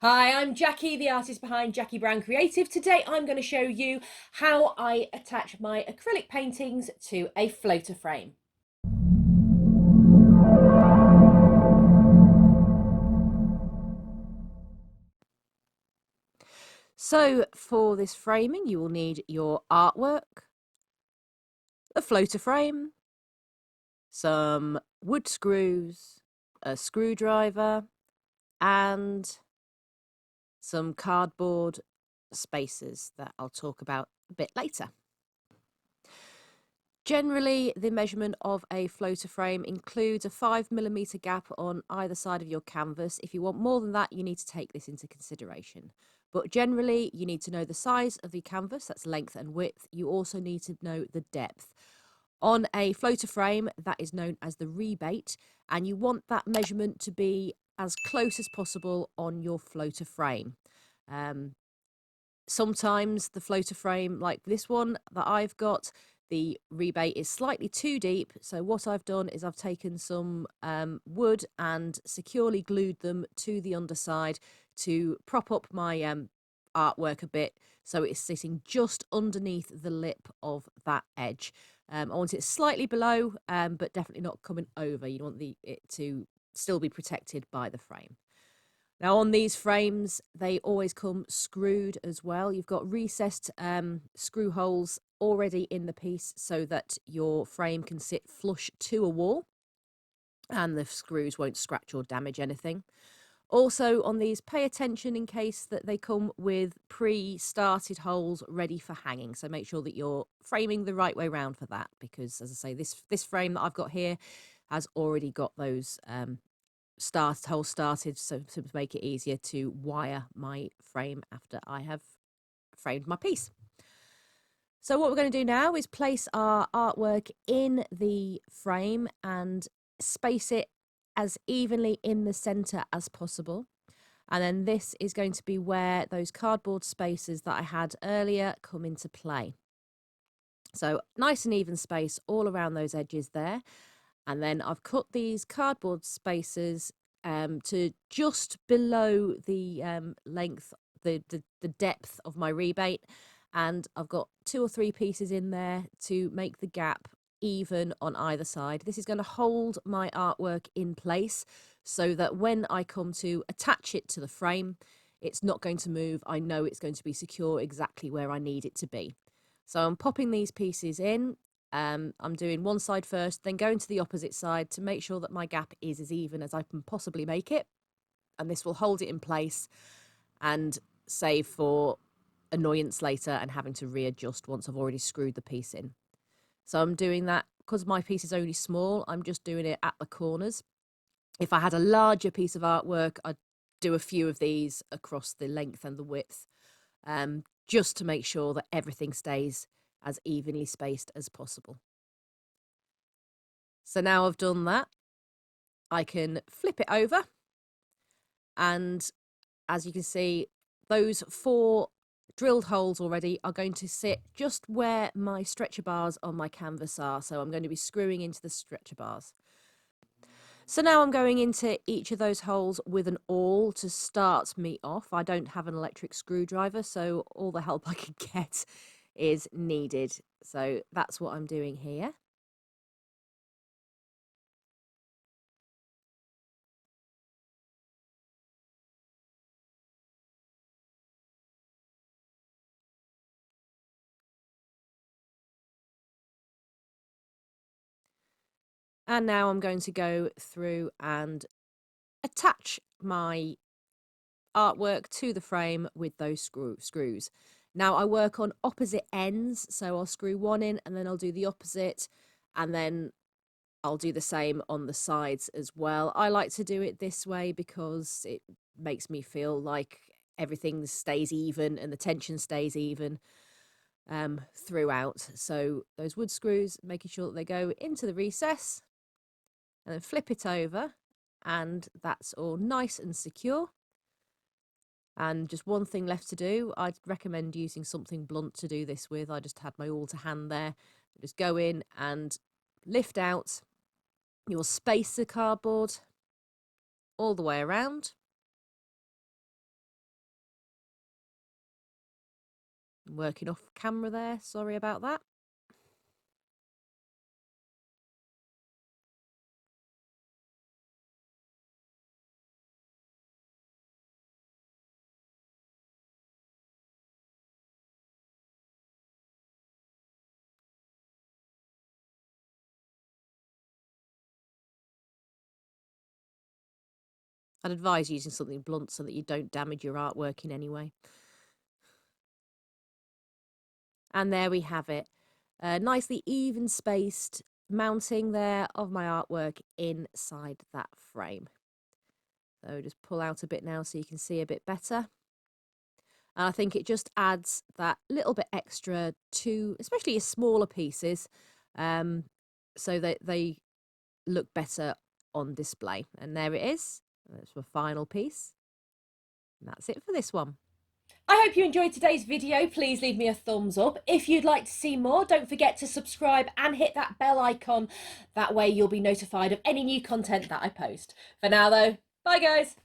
Hi, I'm Jackie, the artist behind Jackie Brown Creative. Today I'm going to show you how I attach my acrylic paintings to a floater frame. So for this framing, you will need your artwork, a floater frame, some wood screws, a screwdriver, and some cardboard spaces that I'll talk about a bit later. Generally, the measurement of a floater frame includes a 5mm gap on either side of your canvas. If you want more than that, you need to take this into consideration. But generally, you need to know the size of the canvas, that's length and width. You also need to know the depth. On a floater frame, that is known as the rebate, and you want that measurement to be as close as possible on your floater frame. Sometimes the floater frame, like this one that I've got, the rebate is slightly too deep. So what I've done is I've taken some wood and securely glued them to the underside to prop up my artwork a bit, so it's sitting just underneath the lip of that edge. I want it slightly below, but definitely not coming over. You want it to still be protected by the frame. Now on these frames, they always come screwed as well. You've got recessed screw holes already in the piece so that your frame can sit flush to a wall and the screws won't scratch or damage anything. Also on these, pay attention in case that they come with pre-started holes ready for hanging. So make sure that you're framing the right way round for that, because as I say, this frame that I've got here has already got those holes started, so to make it easier to wire my frame after I have framed my piece. So what we're going to do now is place our artwork in the frame and space it as evenly in the center as possible. And then this is going to be where those cardboard spaces that I had earlier come into play. So nice and even space all around those edges there. And then I've cut these cardboard spaces to just below the length, the depth of my rebate. And I've got 2 or 3 pieces in there to make the gap even on either side. This is going to hold my artwork in place so that when I come to attach it to the frame, it's not going to move. I know it's going to be secure exactly where I need it to be. So I'm popping these pieces in. I'm doing one side first, then going to the opposite side to make sure that my gap is as even as I can possibly make it. And this will hold it in place and save for annoyance later and having to readjust once I've already screwed the piece in. So I'm doing that because my piece is only small. I'm just doing it at the corners. If I had a larger piece of artwork, I'd do a few of these across the length and the width, just to make sure that everything stays as evenly spaced as possible. So now I've done that, I can flip it over, and as you can see, those 4 drilled holes already are going to sit just where my stretcher bars on my canvas are. So I'm going to be screwing into the stretcher bars. So now I'm going into each of those holes with an awl to start me off. I don't have an electric screwdriver, so all the help I can get is needed. So that's what I'm doing here. And now I'm going to go through and attach my artwork to the frame with those screws. Now I work on opposite ends, so I'll screw one in and then I'll do the opposite, and then I'll do the same on the sides as well. I like to do it this way because it makes me feel like everything stays even and the tension stays even throughout. So those wood screws, making sure that they go into the recess, and then flip it over, and that's all nice and secure. And just one thing left to do. I'd recommend using something blunt to do this with. I just had my awl to hand there. Just go in and lift out. You'll space the cardboard all the way around. I'm working off camera there, sorry about that. I'd advise using something blunt so that you don't damage your artwork in any way. And there we have it. Nicely even spaced mounting there of my artwork inside that frame. So just pull out a bit now so you can see a bit better. And I think it just adds that little bit extra to, especially your smaller pieces, so that they look better on display. And there it is. That's my final piece. And that's it for this one. I hope you enjoyed today's video. Please leave me a thumbs up. If you'd like to see more, don't forget to subscribe and hit that bell icon. That way you'll be notified of any new content that I post. For now though, bye guys.